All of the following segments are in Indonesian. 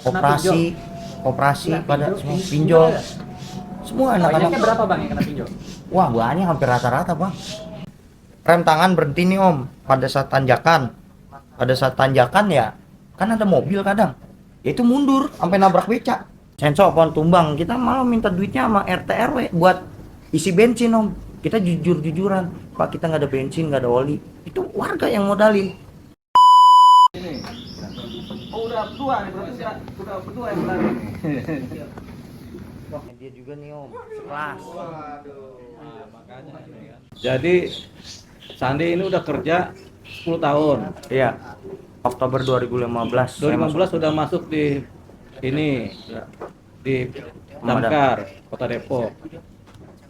koperasi pada semua pinjol. Semua anak-anak. Berapa bang yang kena pinjol? Wah banyak, hampir rata-rata bang. Rem tangan berhenti nih om pada saat tanjakan. Pada saat tanjakan ya kan ada mobil kadang. Ya itu mundur sampai nabrak beca. Sensor pohon tumbang, kita malah minta duitnya sama RT RW buat isi bensin om. Kita jujur-jujuran, Pak kita nggak ada bensin, nggak ada oli. Itu warga yang modalin. Ini. Oh udah berdua nih, berarti udah berdua yang berani. Dia juga nih om, sekelas. Nah, makanya ini kan. Jadi Sandi ini udah kerja 10 tahun. Iya. Oktober 2015. 2015 sudah masuk di ini di Damkar, Kota Depok.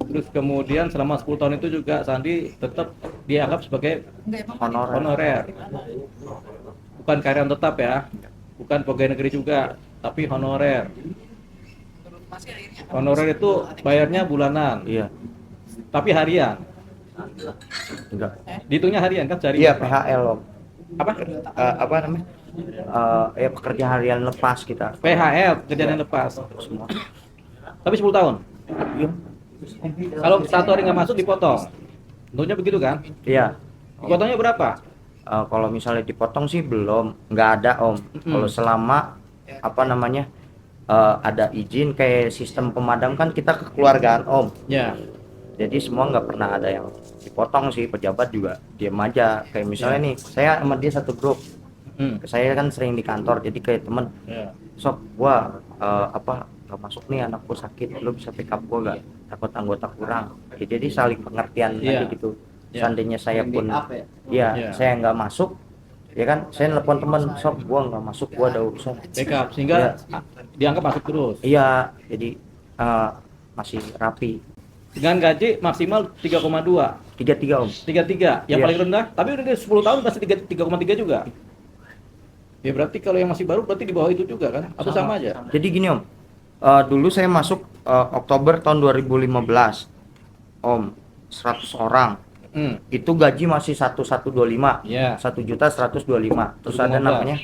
Terus kemudian selama 10 tahun itu juga Sandi tetap dianggap sebagai honorer. Bukan karyawan tetap ya. Bukan pegawai negeri juga, tapi honorer. Honorer itu bayarnya bulanan. Iya. Tapi harian. Enggak. Dihitungnya harian kan cari. Iya PHL om. Apa? Apa namanya? Ya pekerja harian lepas kita. PHL, kerjaan yang lepas. Semua. Tapi 10 tahun. Iya. Kalau satu hari nggak masuk dipotong. Tentunya begitu kan? Iya. Potongnya berapa? Kalau misalnya dipotong sih belum, nggak ada om. Kalau selama apa namanya ada izin kayak sistem pemadam kan kita kekeluargaan om. Ya. Jadi semua nggak pernah ada yang dipotong sih, pejabat juga diam aja. Kayak misalnya nih, saya sama dia satu grup. Saya kan sering di kantor, jadi kayak temen. Sob, gua nggak masuk nih, anakku sakit, lo bisa pick up gua nggak? Takut anggota kurang. Ya, jadi saling pengertian aja gitu. Seandainya saya pun, saya nggak masuk, ya kan, saya nelpon temen, sob, gua nggak masuk, gua ada urusan. Backup sehingga dianggap masuk terus. Iya, jadi masih rapi. Dengan gaji maksimal 3,2. 33 om. 33 yang Iya. paling rendah, tapi udah 10 tahun pasti 3,3 juga. Ya berarti kalau yang masih baru berarti di bawah itu juga kan? Atau sama aja? Jadi gini om, dulu saya masuk Oktober tahun 2015 om, 100 orang. Itu gaji masih 1125, Ya. 1.125.000. Terus ada 1,15. namanya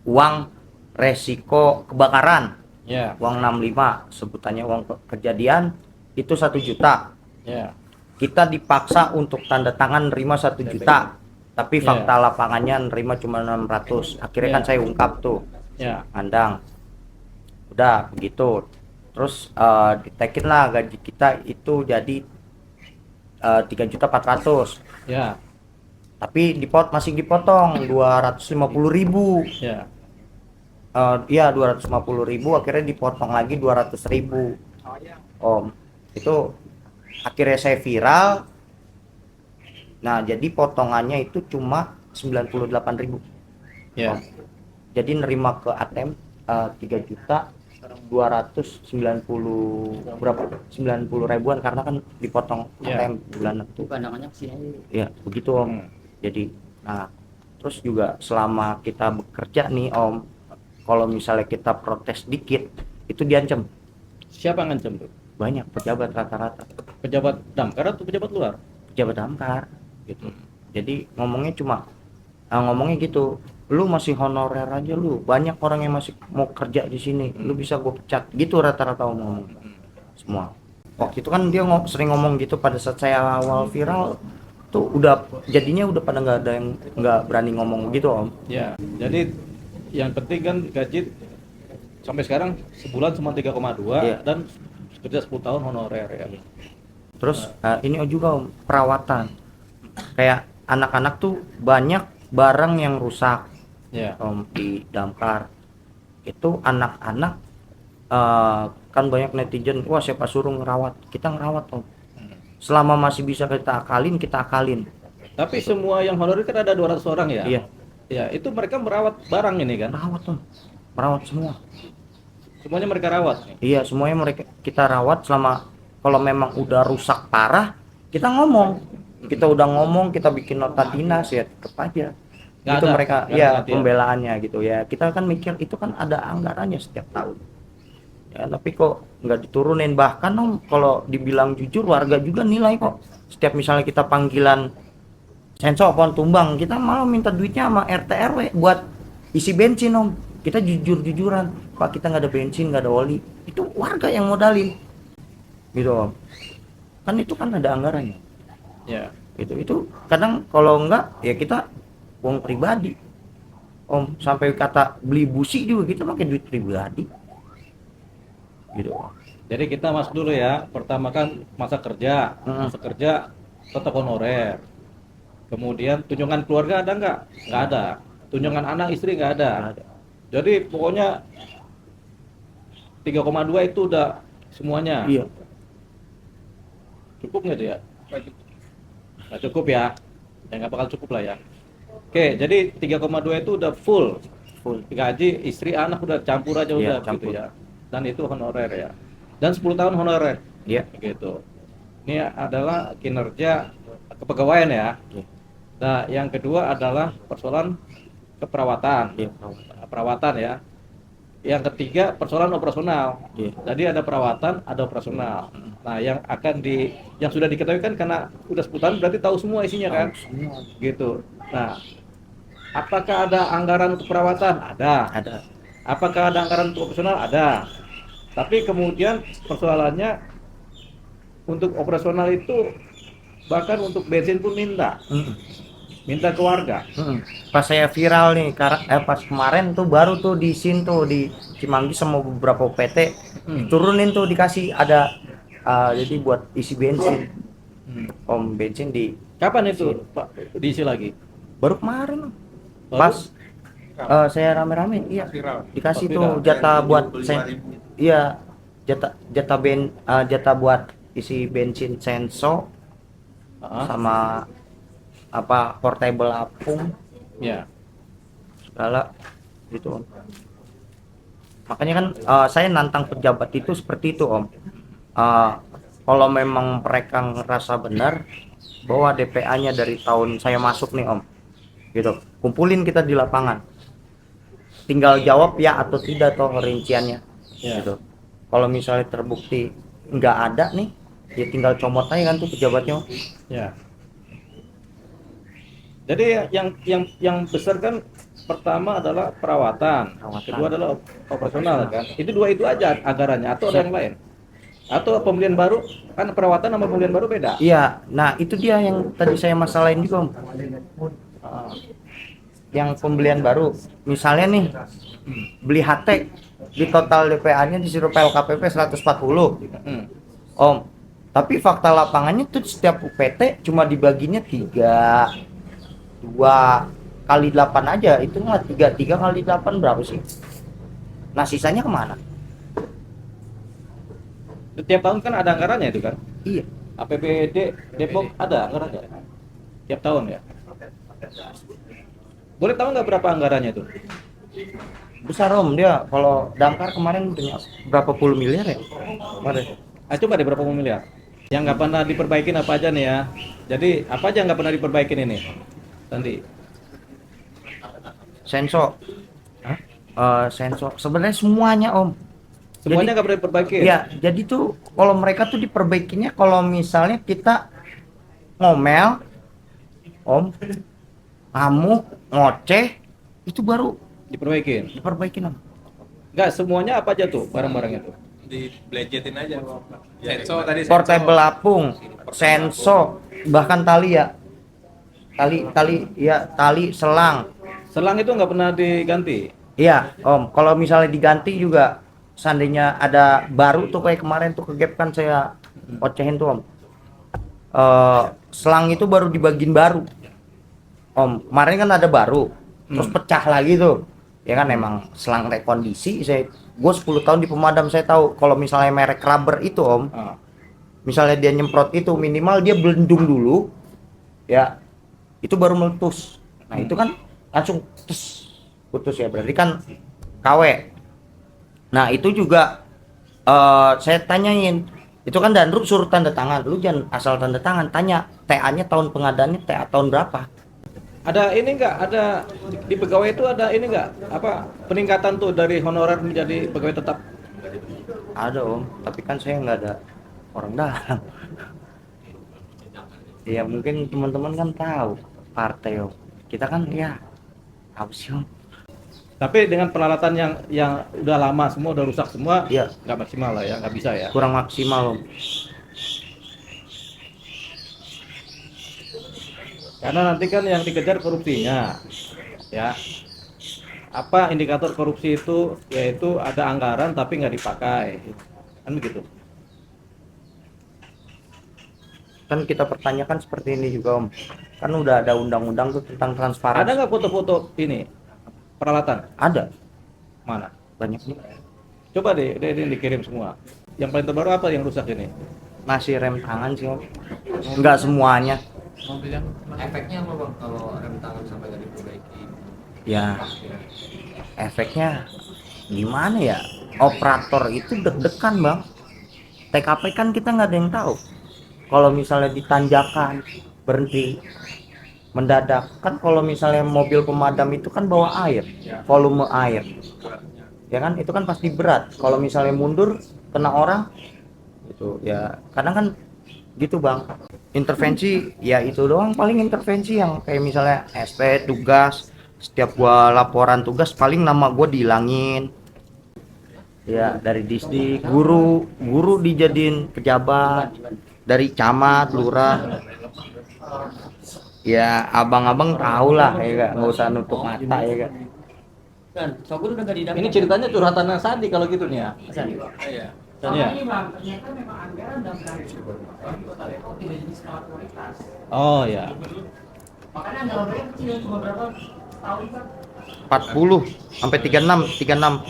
uang resiko kebakaran, Ya. uang 65, sebutannya uang kejadian itu 1 juta. Ya. Kita dipaksa untuk tanda tangan nerima 1 juta, tapi Ya. fakta lapangannya nerima cuma 600. Akhirnya Ya. kan saya ungkap tuh, Ya. andang udah begitu. Terus ditekin lah gaji kita itu jadi 3.400.000. Ya. Tapi masih dipotong 250.000. Ya. Iya 250.000, akhirnya dipotong lagi 200.000 om. Itu akhirnya saya viral. Nah jadi potongannya itu cuma 98.000. Ya. Jadi nerima ke ATM 3.290 berapa? 90 ribuan karena kan dipotong ATM bulanan tuh. Pandangannya ke sini. Ya begitu om. Jadi nah terus juga selama kita bekerja nih om, kalau misalnya kita protes dikit itu diancam. Siapa yang ngancam tuh? Banyak pejabat rata-rata. Pejabat Damkar atau pejabat luar? Pejabat damkar gitu. Jadi ngomongnya ngomongnya gitu, lu masih honorer aja, lu banyak orang yang masih mau kerja di sini, lu bisa gue pecat gitu, rata-rata ngomong semua. Waktu itu kan dia sering ngomong gitu pada saat saya awal viral tuh, udah jadinya udah pada nggak ada yang nggak berani ngomong gitu om. Ya. Jadi yang penting kan gaji sampai sekarang sebulan cuma 3,2 Iya. dan kerja 10 tahun honorer ya. Terus ini juga om, perawatan kayak anak-anak tuh banyak barang yang rusak Ya. om di damkar itu. Anak-anak kan banyak netizen, wah siapa suruh ngerawat, kita ngerawat om. Selama masih bisa kita akalin, kita akalin. Tapi semua yang honorer kan ada 200 orang ya? Iya. Ya, itu mereka merawat barang ini kan? Merawat om, merawat semua. Semuanya mereka rawat. Iya semuanya kita rawat. Selama kalau memang udah rusak parah, kita ngomong, kita udah ngomong, kita bikin nota dinas ya tetap aja. Nggak Itu ada, mereka nggak ya ada pembelaannya gitu ya. Kita kan mikir itu kan ada anggarannya setiap tahun. Ya, tapi kok nggak diturunin. Bahkan om kalau dibilang jujur, warga juga nilai kok. Setiap misalnya kita panggilan sensor pohon tumbang, kita malah minta duitnya sama RT RW buat isi bensin om. kita jujur-jujuran, Pak kita nggak ada bensin, nggak ada oli, itu warga yang modalin gitu om. Kan itu kan ada anggarannya Ya. itu kadang kalau enggak ya kita uang pribadi om, sampai kata beli busi juga kita pakai duit pribadi gitu om. Jadi kita masuk dulu ya. Pertama kan masa kerja, masa kerja tetap honorer. Kemudian tunjangan keluarga ada nggak? Nggak ada. Tunjangan anak istri nggak ada. Jadi pokoknya 3,2 itu udah semuanya. Iya. Cukup nggak dia? Nggak cukup ya? Ya nggak bakal cukup lah ya. Oke, jadi 3,2 itu udah full. Gaji istri anak udah campur aja Iya, udah campur. gitu ya. Dan itu honorer ya. Dan 10 tahun honorer. Iya. Gitu. Ini adalah kinerja kepegawaian ya. Iya. Nah, yang kedua adalah persoalan keperawatan. Iya. Perawatan ya. Yang ketiga persoalan operasional. Iya. Jadi ada perawatan, ada operasional. Nah, yang sudah diketahui kan karena udah 10 tahun berarti tahu semua isinya kan? Semua. Gitu. Nah, apakah ada anggaran untuk perawatan? Ada. Apakah ada anggaran untuk operasional? Ada. Tapi kemudian persoalannya untuk operasional itu bahkan untuk bensin pun minta ke warga. Pas saya viral nih pas kemarin tuh baru tuh di sini tuh di Cimanggis sama beberapa PT turunin tuh dikasih ada jadi buat isi bensin om, bensin di Kapan itu Pak diisi lagi? baru kemarin Baru? pas saya rame-rame iya dikasih Pas tuh viral. jatah buat iya jatah buat isi bensin Senso sama apa portable apung Ya. segala gitu om. Makanya kan saya nantang pejabat itu seperti itu om. Kalau memang mereka ngerasa benar bahwa DPA-nya dari tahun saya masuk nih om, gitu, kumpulin kita di lapangan, tinggal jawab ya atau tidak toh rinciannya, Ya. gitu. Kalau misalnya terbukti nggak ada nih, ya tinggal comot aja kan tuh pejabatnya. Ya. Jadi yang besar kan pertama adalah perawatan, kedua adalah operasional kan. Itu dua itu aja anggarannya atau ada yang lain? Atau pembelian baru? Kan perawatan sama pembelian baru beda. Iya, nah itu dia yang tadi saya masalahin juga om. Yang pembelian baru, misalnya nih beli HT di total DPA-nya disuruh PLKPP 140 om, tapi fakta lapangannya tuh setiap UPT cuma dibaginya 2 kali 8 aja, itu nggak 3 kali 8 berapa sih? Nah sisanya kemana? Setiap tahun kan ada anggarannya itu kan. Iya. APBD Depok ada anggarannya tiap tahun ya. Boleh tahu nggak berapa anggarannya itu? Besar om, dia kalau Damkar kemarin punya berapa puluh miliar ya kemarin. Coba deh berapa miliar? Yang nggak pernah diperbaikin apa aja nih ya. Jadi apa aja nggak pernah diperbaikin ini? Sandi. Senso. Senso sebenarnya semuanya om. Semuanya nggak pernah diperbaiki. Iya, jadi tuh kalau mereka tuh diperbaikinya kalau misalnya kita ngomel, om, ngamuk, ngoceh, itu baru Diperbaikin. diperbaikin om. Nggak semuanya apa aja tuh barang-barang itu? Dibelejetin aja. Senso tadi Portable apung, senso, bahkan tali ya, tali, selang. Selang itu nggak pernah diganti. Iya, om. Kalau misalnya diganti juga, seandainya ada baru tuh kayak kemarin tuh ke gap kan saya ocehin tuh om. Selang itu baru dibagiin baru. Om, kemarin kan ada baru, terus pecah lagi tuh. Ya kan emang selang rekondisi. Gue 10 tahun di pemadam saya tahu kalau misalnya merek rubber itu om, misalnya dia nyemprot itu minimal dia belendung dulu, ya itu baru meletus. Nah itu kan langsung putus ya, berarti kan KW. Nah itu juga saya tanyain, itu kan Danruk suruh tanda tangan, lu jangan asal tanda tangan, tanya TA-nya tahun pengadaannya TA tahun berapa. Ada ini nggak? Ada di pegawai itu ada ini nggak? Apa peningkatan tuh dari honorer menjadi pegawai tetap? Ada om, tapi kan saya nggak ada orang dalam. Ya mungkin teman-teman kan tahu partai om. Kita kan ya apa sih om? Tapi dengan peralatan yang udah lama semua, udah rusak semua, Iya. nggak maksimal lah ya, nggak bisa ya. Kurang maksimal Om. Karena nanti kan yang dikejar korupsinya, ya. Apa indikator korupsi itu? Yaitu ada anggaran tapi nggak dipakai, kan begitu. Kan kita pertanyakan seperti ini juga Om. Kan udah ada undang-undang tuh tentang transparansi. Ada nggak foto-foto ini peralatan? Ada. Mana? Banyak nih. Coba deh, ini dikirim semua. Yang paling terbaru apa yang rusak ini? Masih rem tangan sih Om. Enggak semuanya. Mobil yang efeknya apa bang kalau rem tangan sampai nggak diperbaiki? Ya, efeknya gimana ya? Operator itu deg-degan Bang. TKP kan kita nggak ada yang tahu. Kalau misalnya ditanjakan berhenti mendadak, kan kalau misalnya mobil pemadam itu kan bawa air, volume air, ya kan itu kan pasti berat. Kalau misalnya mundur kena orang, itu ya kadang kan gitu Bang. Intervensi ya itu doang paling intervensi yang kayak misalnya SP tugas, setiap gua laporan tugas paling nama gua dihilangin. Ya dari distrik, guru dijadiin pejabat, dari camat, lurah. Ya abang-abang tahu lah ya nggak usah nutup mata ya kan. Kan, Sogur udah nggak didampingi. Ini ceritanya curhatan Sandi kalau gitu nih ya. Iya. Iya. Ternyata memang anggaran dan Kota Depok tidak jadi skala prioritas. Oh ya. Makanya anggaran mereka kecil cuma berapa tahun kan? 40 sampai 36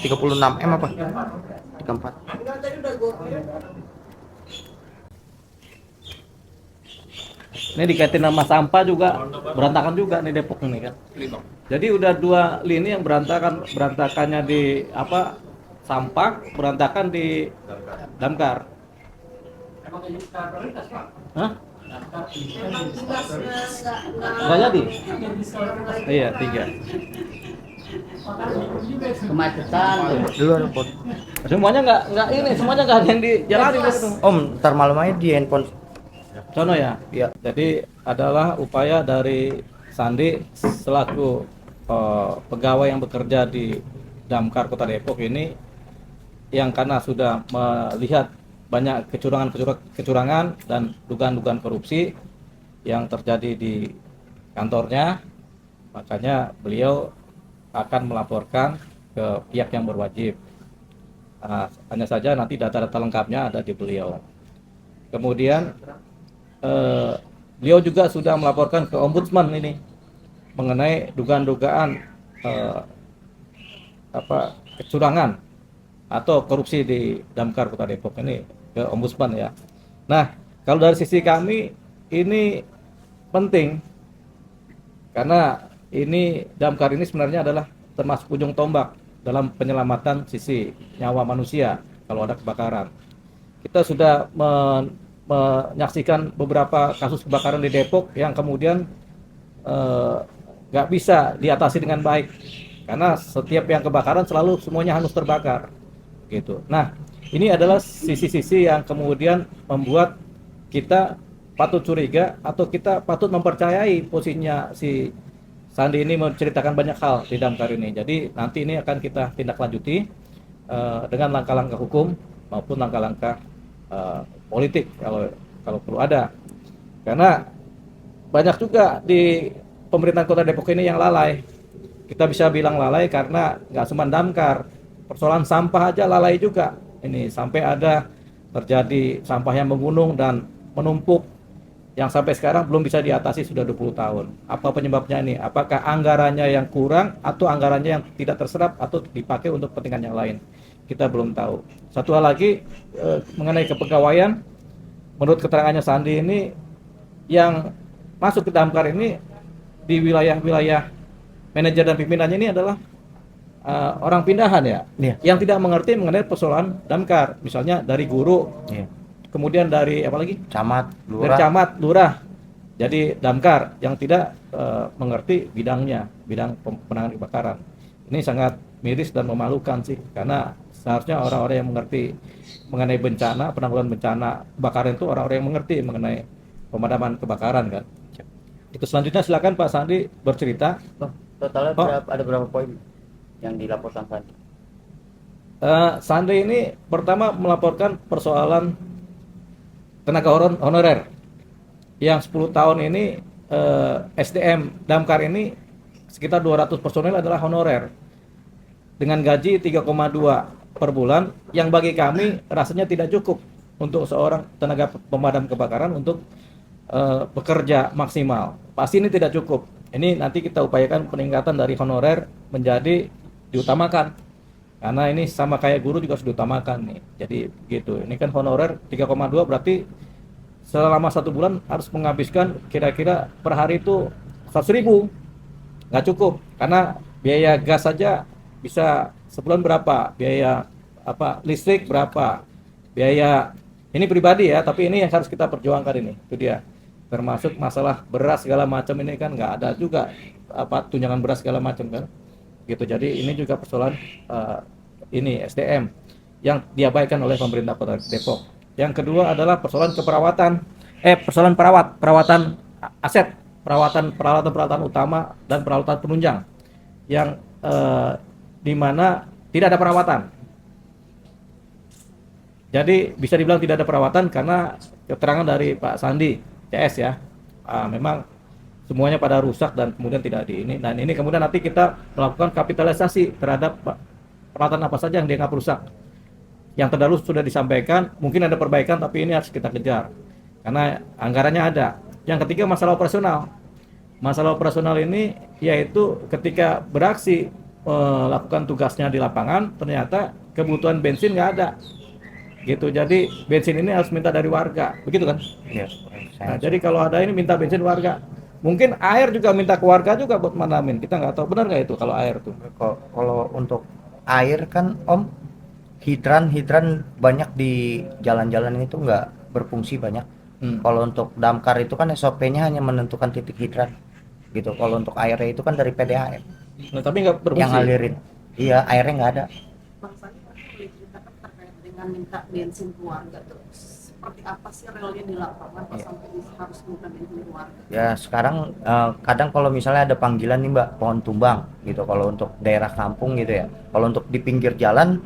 36 M apa? 34. Ini dikaitin sama sampah juga berantakan juga nih Depok ini kan. Jadi udah 2 lini yang berantakannya di apa sampah, berantakan di damkar. Emang jadi skala prioritas Pak? Hah? Emang tugasnya Nggak jadi? jadi skala prioritas. Iya 3. Makanya bingung juga sih. Kemacetan tuh. Dulu ada pot. Semuanya nggak ini, semuanya nggak ada yang dijalani gitu. Om, ntar malam aja di handphone. Sono ya. Ya. Jadi adalah upaya dari Sandi selaku pegawai yang bekerja di Damkar Kota Depok ini yang karena sudah melihat banyak kecurangan dan dugaan-dugaan korupsi yang terjadi di kantornya, makanya beliau akan melaporkan ke pihak yang berwajib. Hanya saja nanti data-data lengkapnya ada di beliau. Kemudian beliau juga sudah melaporkan ke Ombudsman ini mengenai dugaan-dugaan kecurangan atau korupsi di Damkar Kota Depok ini ke Ombudsman ya. Nah, kalau dari sisi kami ini penting karena ini Damkar ini sebenarnya adalah termasuk ujung tombak dalam penyelamatan sisi nyawa manusia kalau ada kebakaran. Kita sudah menyaksikan beberapa kasus kebakaran di Depok yang kemudian nggak bisa diatasi dengan baik karena setiap yang kebakaran selalu semuanya hangus terbakar gitu. Nah, ini adalah sisi-sisi yang kemudian membuat kita patut curiga atau kita patut mempercayai posisinya si Sandi ini menceritakan banyak hal di Damkar ini. Jadi nanti ini akan kita tindak lanjuti dengan langkah-langkah hukum maupun langkah-langkah politik kalau perlu ada. Karena banyak juga di pemerintahan Kota Depok ini yang lalai. Kita bisa bilang lalai karena nggak cuma Damkar, persoalan sampah aja lalai juga. Ini sampai ada terjadi sampah yang menggunung dan menumpuk yang sampai sekarang belum bisa diatasi sudah 20 tahun. Apa penyebabnya ini? Apakah anggarannya yang kurang atau anggarannya yang tidak terserap atau dipakai untuk kepentingan yang lain? Kita belum tahu. Satu hal lagi mengenai kepegawaian, menurut keterangannya Sandi ini yang masuk ke Damkar ini di wilayah-wilayah manajer dan pimpinannya ini adalah orang pindahan ya, yang tidak mengerti mengenai persoalan Damkar, misalnya dari guru, kemudian dari apa lagi? Camat, Dari lurah. camat, lurah, jadi Damkar yang tidak mengerti bidangnya, bidang penanganan kebakaran. Ini sangat miris dan memalukan sih, karena seharusnya orang-orang yang mengerti mengenai bencana, penanggulangan bencana kebakaran itu orang-orang yang mengerti mengenai pemadaman kebakaran kan. Itu selanjutnya silakan Pak Sandi bercerita. Totalnya Oh. ada berapa poin? yang dilaporkan tadi? Sandi ini pertama melaporkan persoalan tenaga honorer yang 10 tahun ini, SDM Damkar ini sekitar 200 personel adalah honorer dengan gaji 3,2 per bulan, yang bagi kami rasanya tidak cukup untuk seorang tenaga pemadam kebakaran untuk bekerja maksimal. Pasti ini tidak cukup. Ini nanti kita upayakan peningkatan dari honorer menjadi diutamakan, karena ini sama kayak guru juga harus diutamakan nih. Jadi gitu. Ini kan honorer 3,2 berarti selama 1 bulan harus menghabiskan kira-kira per hari itu 100.000. Nggak cukup, karena biaya gas saja bisa sebulan berapa, biaya listrik berapa, biaya ini pribadi ya, tapi ini yang harus kita perjuangkan ini. Itu dia. Termasuk masalah beras segala macam ini kan nggak ada juga tunjangan beras segala macam kan. Gitu. Jadi ini juga persoalan ini SDM yang diabaikan oleh pemerintah Kota Depok. Yang kedua adalah persoalan persoalan perawatan aset, peralatan utama dan peralatan penunjang yang di mana tidak ada perawatan. Jadi bisa dibilang tidak ada perawatan karena keterangan dari Pak Sandi CS ya, memang semuanya pada rusak dan kemudian tidak di ini. Dan ini kemudian nanti kita melakukan kapitalisasi terhadap peralatan apa saja yang dianggap rusak. Yang terdahulu sudah disampaikan, mungkin ada perbaikan tapi ini harus kita kejar karena anggarannya ada. Yang ketiga masalah operasional. Masalah operasional ini yaitu ketika beraksi melakukan tugasnya di lapangan, ternyata kebutuhan bensin nggak ada. Gitu. Jadi bensin ini harus minta dari warga, begitu kan? Iya. Nah, jadi kalau ada ini minta bensin warga, mungkin air juga minta ke warga juga buat manamin. Kita nggak tahu benar nggak itu kalau air tuh. Kalau untuk air kan Om, hidran banyak di jalan-jalan itu nggak berfungsi banyak. Kalau untuk damkar itu kan SOP-nya hanya menentukan titik hidran gitu. Kalau untuk airnya itu kan dari PDAM. Nah, tapi nggak berfungsi. Yang ngalirin. Iya, airnya nggak ada. Bang Sandi boleh ceritakan terkait dengan minta bensin ke warga tuh seperti apa sih realnya di lapangan kok sampai harus minta bensin ke warga? Ya sekarang kadang kalau misalnya ada panggilan nih Mbak, pohon tumbang gitu. Kalau untuk daerah kampung gitu ya. Kalau untuk di pinggir jalan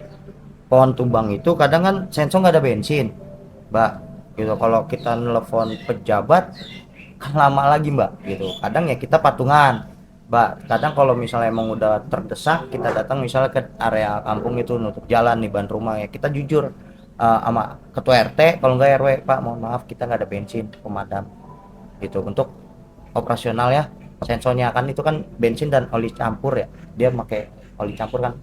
pohon tumbang itu kadang kan sensor nggak ada bensin, Mbak. Gitu. Kalau kita nelfon pejabat kan lama lagi Mbak. Gitu. Kadang ya kita patungan, Mbak. Kadang kalau misalnya emang udah terdesak, kita datang misalnya ke area kampung itu nutup jalan nih ban rumah ya. Kita jujur sama ketua RT, kalau nggak RW, Pak mohon maaf kita nggak ada bensin pemadam gitu untuk operasional ya. Sensornya kan itu kan bensin dan oli campur ya, dia pakai oli campur kan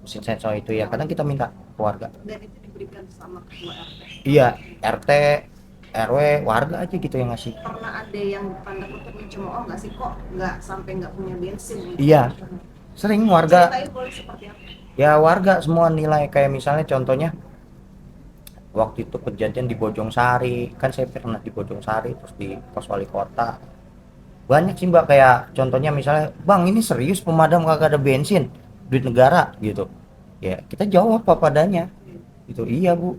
mesin sensor itu ya. Kadang kita minta ke warga, Dan itu diberikan sama ketua RT. iya RT RW warga aja gitu yang ngasih. Pernah ada yang tanda kutip mencemooh nggak sih kok nggak sampai nggak punya bensin gitu? Iya, sering warga. Ceritain boleh seperti apa? Ya warga semua nilai, kayak misalnya contohnya waktu itu kejadian di Bojongsari, kan saya pernah di Bojongsari terus di pos wali kota. Banyak sih Mbak, kayak contohnya misalnya, "Bang, ini serius pemadam kagak ada bensin, duit negara," gitu. Ya, kita jawab apa padanya. Itu iya, Bu.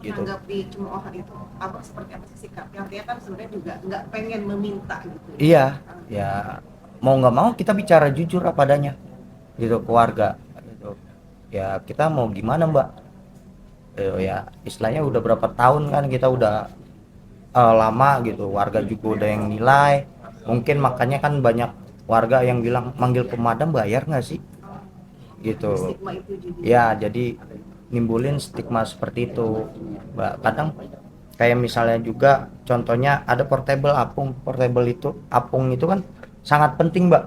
Gitu. Menanggapi cemoohan itu apa seperti apa sih sikapnya? Artinya kan sebenarnya juga nggak pengen meminta gitu. Iya, ya mau nggak mau kita bicara jujur apa adanya gitu ke warga gitu. Ya kita mau gimana Mbak, ya istilahnya udah berapa tahun kan kita udah lama gitu, warga juga udah yang nilai. Mungkin makanya kan banyak warga yang bilang manggil pemadam bayar nggak sih gitu Stigma itu juga. ya. Jadi nimbulin stigma seperti itu Mbak. Kadang kayak misalnya juga contohnya ada portable apung itu kan sangat penting Mbak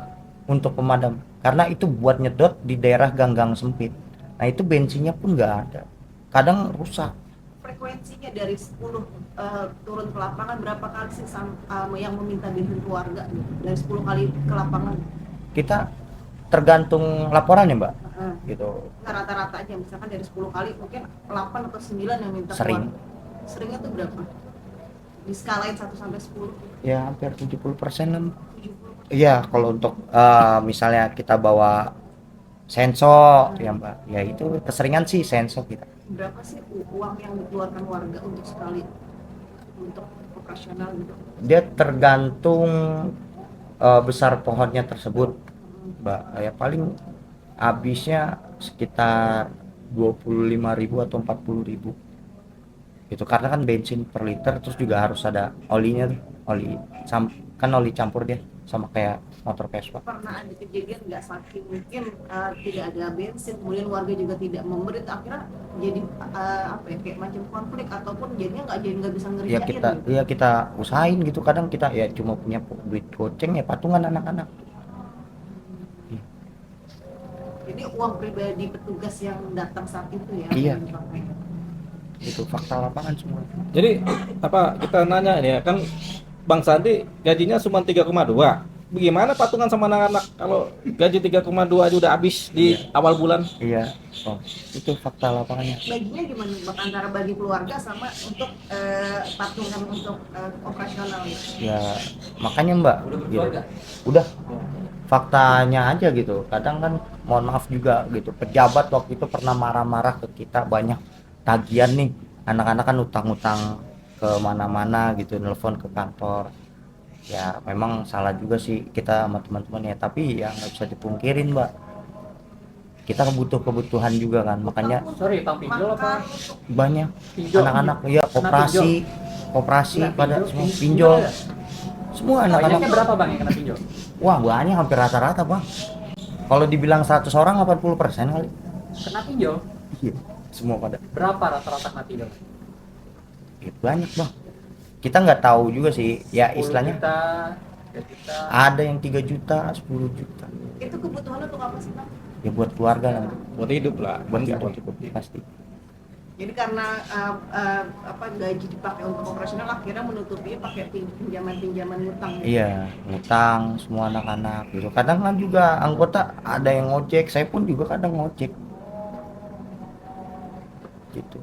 untuk pemadam, karena itu buat nyedot di daerah gang-gang sempit. Nah itu bensinnya pun nggak ada, kadang rusak. Frekuensinya dari 10 turun ke lapangan berapa kali sih yang meminta bensin ke warga gitu? Dari 10 kali ke lapangan. Kita tergantung laporannya Mbak gitu. Nggak rata-rata aja, misalkan dari 10 kali mungkin 8 atau 9 yang minta ke Sering. warga. Seringnya tuh berapa? Di skalain 1 sampai 10. Ya hampir 70% lah. 70. Iya kalau untuk misalnya kita bawa sensor ya Mbak, ya itu keseringan sih sensor kita. Berapa sih uang yang dikeluarkan warga untuk sekali untuk operasional gitu? Dia tergantung besar pohonnya tersebut Mbak. Ya paling habisnya sekitar 25.000 atau 40.000 itu, karena kan bensin per liter, terus juga harus ada olinya tuh, kan oli campur dia sama kayak motor Vespa. Pernah ada kejadian nggak saking mungkin tidak ada bensin, kemudian warga juga tidak memberi, akhirnya jadi apa ya, kayak macam konflik ataupun jadinya nggak bisa Ya ngerjain kita gitu. ya kita usahain gitu, kadang kita ya cuma punya duit goceng ya patungan anak-anak. Jadi uang pribadi petugas yang datang saat itu ya Iya. yang dipakai. Itu fakta lapangan semua. Jadi apa kita nanya ini ya kan, Bang Sandi gajinya cuma 3,2. Bagaimana patungan sama anak-anak kalau gaji 3,2 aja udah habis di awal bulan? Iya, oh, itu fakta lapangannya. Baginya gimana Bang, antara bagi keluarga sama untuk patungan untuk operasional gitu? Ya makanya Mbak, gitu. Udah faktanya aja gitu. Kadang kan mohon maaf juga gitu, pejabat waktu itu pernah marah-marah ke kita, banyak tagihan nih, anak-anak kan utang-utang ke mana-mana gitu, nelpon ke kantor. Ya memang salah juga sih kita sama teman-teman ya, tapi ya nggak bisa dipungkirin Mbak, kita kebutuhan juga kan, makanya Sorry, Bang pinjol apa? banyak Pinjol. anak-anak ya koperasi pada semua pinjol, semua Banyaknya anak-anak. berapa Bang yang kena pinjol? Wah banyak, hampir rata-rata Bang, kalau dibilang 100 orang 80% kali. Kena pinjol? Iya, semua pada. Berapa rata-rata kena pinjol? Ya, banyak Bang, kita nggak tahu juga sih ya 10 istilahnya. juta, 3 juta. Ada yang 3 juta 10 juta Itu kebutuhan untuk apa sih Bang? ya, buat keluarga lah, Buat hidup lah, buat nggak hidup cukup. pasti. Jadi karena apa gaji dipakai untuk operasional, akhirnya menutupi pakai pinjaman-pinjaman utang. Iya, ngutang semua anak-anak gitu. Kadang kan juga anggota ada yang ngojek, saya pun juga kadang ngojek. Gitu.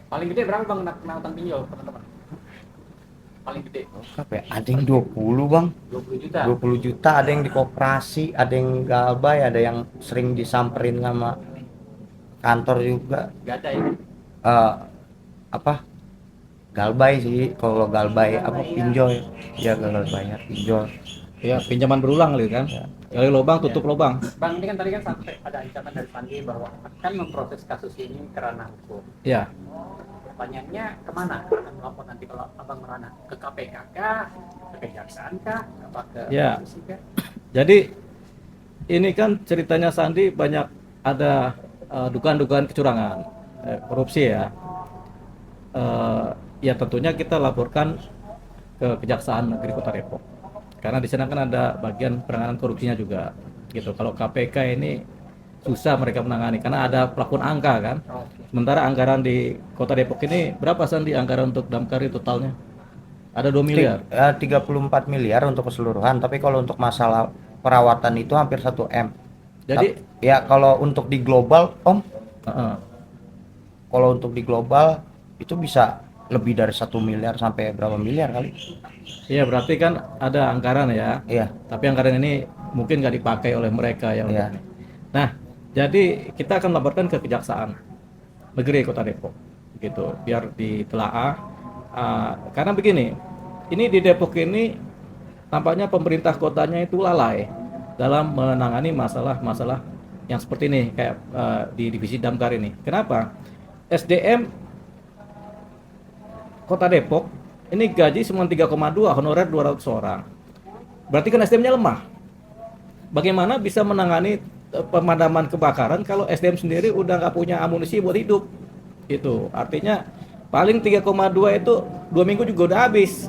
Paling gede berapa Bang kena utang pinjol teman-teman? Paling gede Berapa ya? Ada yang 20 Bang, 20 juta. 20 juta, ada yang di koperasi, ada yang galbay, ada yang sering disamperin sama kantor juga. Gak ada ya? Eh apa? Galbay sih, kalau galbay apa pinjol. Ya gagal bayar pinjol. Ya pinjaman berulang gitu kan. Ya. Gali lubang tutup lubang. Bang, ini kan tadi kan sampai ada ancaman dari Sandi bahwa akan memproses kasus ini ke ranah hukum. Ya. Pertanyaannya kemana akan melapor nanti kalau abang merana? Ke KPK kah? Ke kejaksaan kah? Apa ke Ya. polisi kah? Jadi ini kan ceritanya Sandi banyak ada dugaan-dugaan kecurangan, korupsi ya. Ya tentunya kita laporkan ke Kejaksaan Negeri Kota Depok. Karena di sana kan ada bagian penanganan korupsinya juga. Gitu. Kalau KPK ini susah mereka menangani karena ada plafon angka kan. Sementara anggaran di Kota Depok ini berapa Sandi anggaran untuk damkar totalnya? Ada 2 miliar. 34 miliar untuk keseluruhan, tapi kalau untuk masalah perawatan itu hampir 1 M. Jadi Ya kalau untuk di global Om, Heeh. kalau untuk di global itu bisa lebih dari 1 miliar sampai berapa miliar kali. Iya berarti kan ada anggaran ya. Iya. Tapi anggaran ini mungkin nggak dipakai oleh mereka yang Iya. Nah, jadi kita akan laporkan ke Kejaksaan Negeri Kota Depok, gitu, biar ditelaah. Karena begini, ini di Depok ini tampaknya pemerintah kotanya itu lalai dalam menangani masalah-masalah yang seperti ini, kayak di divisi damkar ini. Kenapa? SDM Kota Depok ini gaji cuma 3,2, honorer 200 orang. Berarti kan SDM-nya lemah. Bagaimana bisa menangani pemadaman kebakaran kalau SDM sendiri udah nggak punya amunisi buat hidup? Itu artinya paling 3,2 itu 2 minggu juga udah habis.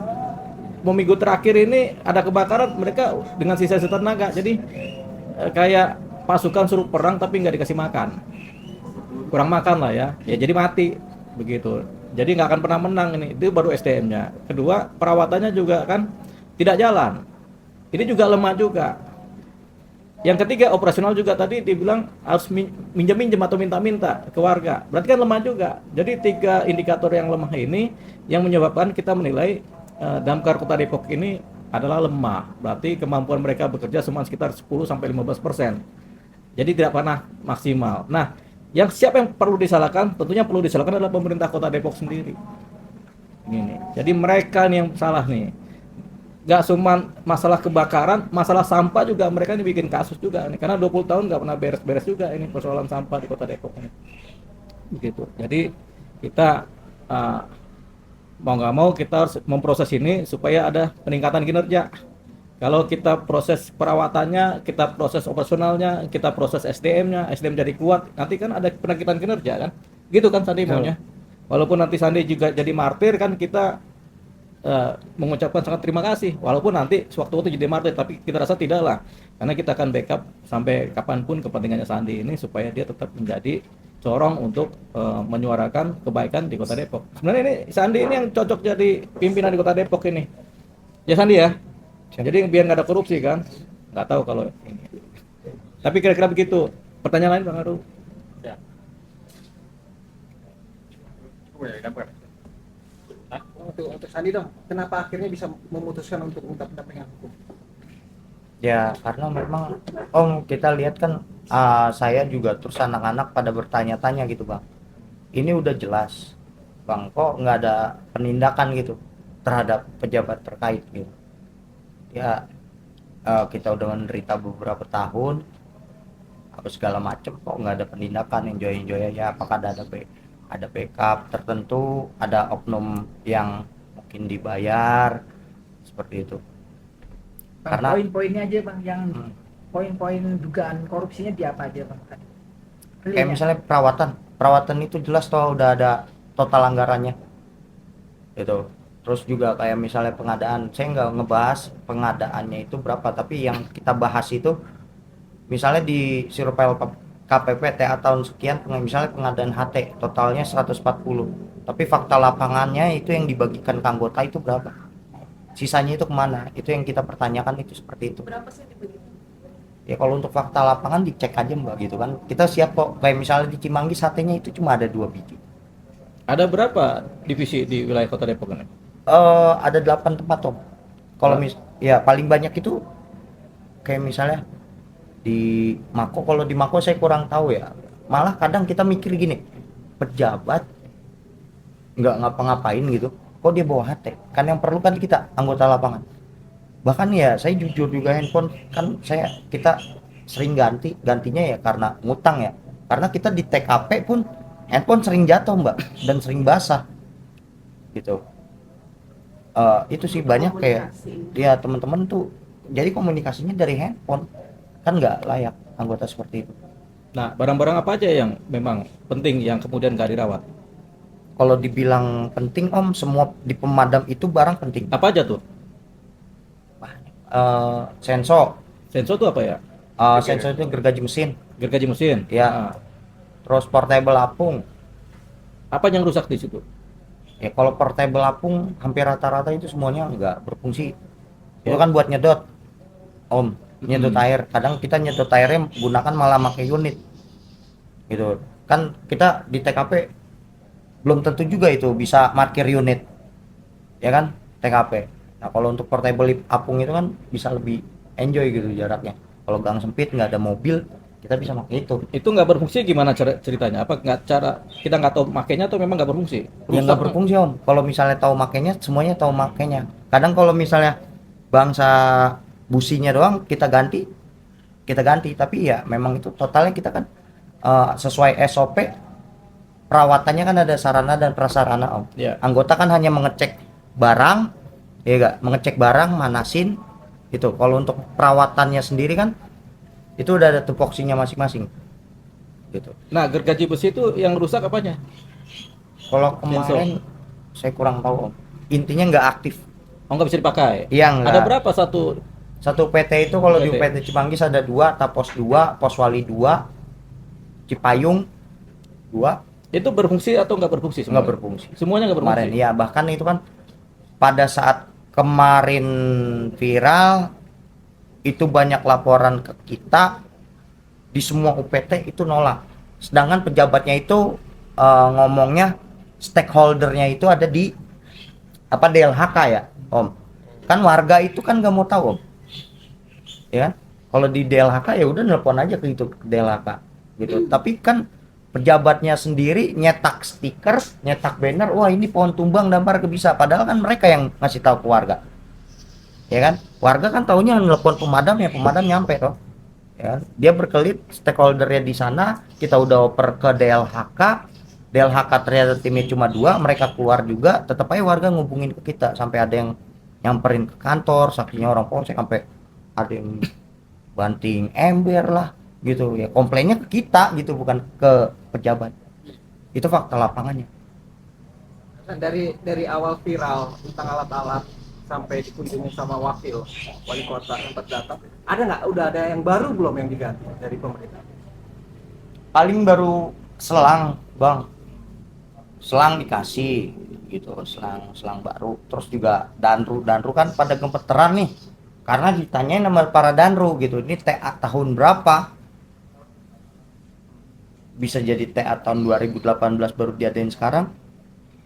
Mau minggu terakhir ini ada kebakaran, mereka dengan sisa-sisa tenaga. Jadi kayak pasukan suruh perang tapi nggak dikasih makan, kurang makan lah ya. Ya jadi mati begitu. Jadi nggak akan pernah menang ini. Itu baru SDM-nya. Kedua, perawatannya juga kan tidak jalan. Ini juga lemah juga. Yang ketiga, operasional juga tadi dibilang harus minjem-minjem atau minta-minta ke warga. Berarti kan lemah juga. Jadi 3 indikator yang lemah ini yang menyebabkan kita menilai damkar Kota Depok ini adalah lemah. Berarti kemampuan mereka bekerja cuma sekitar 10-15%. Jadi tidak pernah maksimal. Nah, siapa yang perlu disalahkan? Tentunya perlu disalahkan adalah pemerintah Kota Depok sendiri. Ini. Jadi mereka nih yang salah nih. nggak cuma masalah kebakaran, masalah sampah juga mereka ini bikin kasus juga nih. Karena 20 tahun nggak pernah beres-beres juga ini persoalan sampah di Kota Depok ini. Begitu. Jadi kita mau nggak mau kita harus memproses ini supaya ada peningkatan kinerja. Kalau kita proses perawatannya, kita proses operasionalnya, kita proses SDM-nya, SDM jadi kuat, nanti kan ada peningkatan kinerja kan? Gitu kan Sandi maunya. Walaupun nanti Sandi juga jadi martir kan kita mengucapkan sangat terima kasih. Walaupun nanti sewaktu itu jadi martir, tapi kita rasa tidak lah. Karena kita akan backup sampai kapanpun kepentingannya Sandi ini supaya dia tetap menjadi corong untuk menyuarakan kebaikan di Kota Depok. Sebenarnya ini Sandi ini yang cocok jadi pimpinan di Kota Depok ini. Ya Sandi ya. Jadi biar nggak ada korupsi kan. Nggak tahu kalau ini. Tapi kira-kira begitu. Pertanyaan lain Bang Aru? Ya. Untuk Sandi dong, kenapa akhirnya bisa memutuskan untuk minta pendampingan hukum? Ya karena memang kita lihat kan saya juga terus anak-anak pada bertanya-tanya gitu Bang, ini udah jelas Bang kok nggak ada penindakan gitu terhadap pejabat terkait gitu ya. Kita udah menderita beberapa tahun apa segala macem kok nggak ada penindakan, enjoy aja. Apakah ada backup tertentu, ada oknum yang mungkin dibayar seperti itu. Bang, Karena poin-poinnya aja Bang, yang poin-poin dugaan korupsinya di apa aja Bang? kayak misalnya perawatan itu jelas toh udah ada total anggarannya gitu. Terus juga kayak misalnya pengadaan, saya nggak ngebahas pengadaannya itu berapa, tapi yang kita bahas itu misalnya di Survei KPP TA tahun sekian, misalnya pengadaan HT totalnya 140, tapi fakta lapangannya itu yang dibagikan ke anggota itu berapa, sisanya itu kemana, itu yang kita pertanyakan. Itu seperti itu. Berapa sih dibagi? Ya kalau untuk fakta lapangan dicek aja Mbak gitu kan, kita siap kok. Kayak misalnya di Cimanggis HT-nya itu cuma ada 2 biji. Ada berapa divisi di wilayah Kota Depok ini? Ada 8 tempat Om. Kalau ya paling banyak itu kayak misalnya di Mako. Kalau di Mako saya kurang tahu ya. Malah kadang kita mikir gini, pejabat nggak ngapa-ngapain gitu, kok dia bawa HT? Kan yang perlu kan kita anggota lapangan. Bahkan ya saya jujur juga, handphone kan kita sering gantinya ya karena ngutang ya. Karena kita di TKP pun handphone sering jatuh Mbak dan sering basah gitu. Itu sih banyak kayak ya teman-teman tuh jadi komunikasinya dari handphone, kan nggak layak anggota seperti itu. Nah, barang-barang apa aja yang memang penting yang kemudian gak dirawat? Kalau dibilang penting Om, semua di pemadam itu barang penting. Apa aja tuh? Sensor Sensor tuh apa ya? sensor itu gergaji mesin Gergaji mesin. ya. Nah, Terus portable apung apa yang rusak di situ? ya. Kalau portable apung hampir rata-rata itu semuanya nggak berfungsi. Itu kan buat nyedot Om, nyedot air. Kadang kita nyedot airnya gunakan malah pakai unit gitu kan. Kita di TKP belum tentu juga itu bisa parkir unit ya kan TKP. Nah kalau untuk portable apung itu kan bisa lebih enjoy gitu jaraknya. Kalau gang sempit nggak ada mobil, kita bisa pakai itu. Itu nggak berfungsi gimana ceritanya? Apa nggak cara kita nggak tahu makainya atau memang nggak berfungsi? Ya nggak berfungsi Om. Kalau misalnya tahu makainya, semuanya tahu makainya. Kadang kalau misalnya bangsa businya doang kita ganti, tapi ya memang itu totalnya kita kan sesuai SOP. Perawatannya kan ada sarana dan prasarana Om. Ya. Anggota kan hanya mengecek barang, ya enggak, mengecek barang, manasin itu. Kalau untuk perawatannya sendiri kan itu udah ada tupoksinya masing-masing gitu. Nah, gergaji besi itu yang rusak apanya? Kalau kemarin saya kurang tahu Om. Intinya nggak aktif. Oh, nggak bisa dipakai. Iya, nggak. Ada berapa Satu PT itu kalau di PT Cimanggis ada 2, Tapos 2, Poswali 2, Cipayung 2. Itu berfungsi atau nggak berfungsi? Nggak berfungsi. Semuanya nggak berfungsi. Kemarin, ya bahkan itu kan pada saat kemarin viral itu banyak laporan ke kita, di semua UPT itu nolak. Sedangkan pejabatnya itu ngomongnya stakeholdernya itu ada di DLHK ya Om. Kan warga itu kan nggak mau tahu Om. Ya, kalau di DLHK ya udah nelpon aja ke DLHK gitu. Tapi kan pejabatnya sendiri nyetak stiker, nyetak banner, wah ini pohon tumbang dampar ke bisa, padahal kan mereka yang ngasih tahu ke warga. ya kan? Warga kan taunya nelpon pemadam, ya pemadam nyampe toh, ya kan? Dia berkelit stakeholdernya di sana, kita udah oper ke DLHK ternyata timnya cuma 2, mereka keluar juga, tetap aja warga ngubungin ke kita, sampai ada yang nyamperin ke kantor, saksinya orang polsek, sampai ada yang banting ember lah gitu ya, komplainnya ke kita gitu, bukan ke pejabat. Itu fakta lapangannya. Nah, dari awal viral tentang alat-alat sampai dikunjungi sama wakil wali kota tempat datang, ada nggak, udah ada yang baru belum yang diganti dari pemerintah? Paling baru selang bang, selang dikasih gitu, selang baru. Terus juga danru kan pada gemeteran nih karena ditanyain sama para danru gitu, ini TA tahun berapa, bisa jadi TA tahun 2018 baru diadain sekarang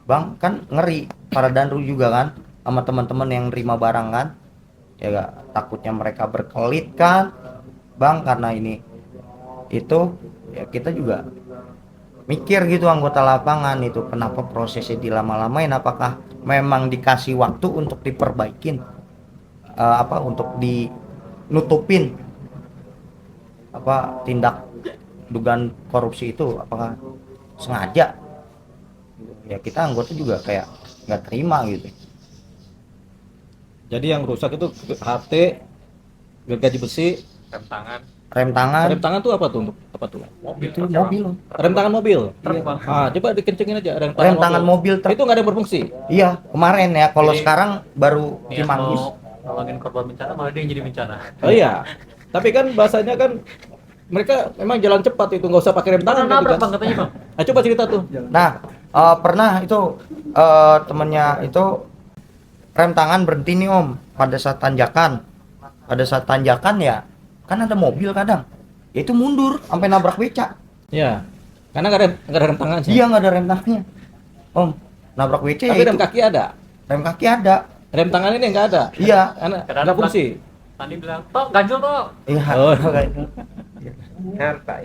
bang, kan ngeri para danru juga kan, sama teman-teman yang nerima barang kan ya, gak takutnya mereka berkelit kan bang, karena ini itu ya, kita juga mikir gitu anggota lapangan itu, kenapa prosesnya dilama-lamain, apakah memang dikasih waktu untuk diperbaikin, untuk dinutupin tindak dugaan korupsi itu, apakah sengaja ya, kita anggota juga kayak nggak terima gitu. Jadi yang rusak itu HT, gergaji besi, rem tangan. Rem tangan tuh apa tuh, untuk apa tuh? itu mobil. Rem tangan mobil. Iya. Coba dikencengin aja Rem tangan mobil Itu nggak ada yang berfungsi. iya kemarin ya, kalau Jadi, sekarang baru Niat dimanggis. mau nolongin korban bencana malah dia yang jadi bencana. Oh iya. Tapi kan bahasanya kan mereka memang jalan cepat itu, nggak usah pakai rem tangan. Nabrak kan? bang katanya bang. Nah, coba cerita tuh. Nah, pernah itu temennya itu rem tangan berhenti nih om pada saat tanjakan. Pada saat tanjakan ya, kan ada mobil kadang, ya itu mundur sampai nabrak beca. Ya. Karena nggak ada rem tangan sih. Iya nggak ada rem tangannya, om. Nabrak beca. Tapi ya rem itu. kaki ada. Rem kaki ada. Rem tangan ini nggak ada. Iya. Karena Kadang-kadang nggak fungsi. Tadi bilang, toh ganjel toh. Iya. Oh. Kayak itu. Nyantai.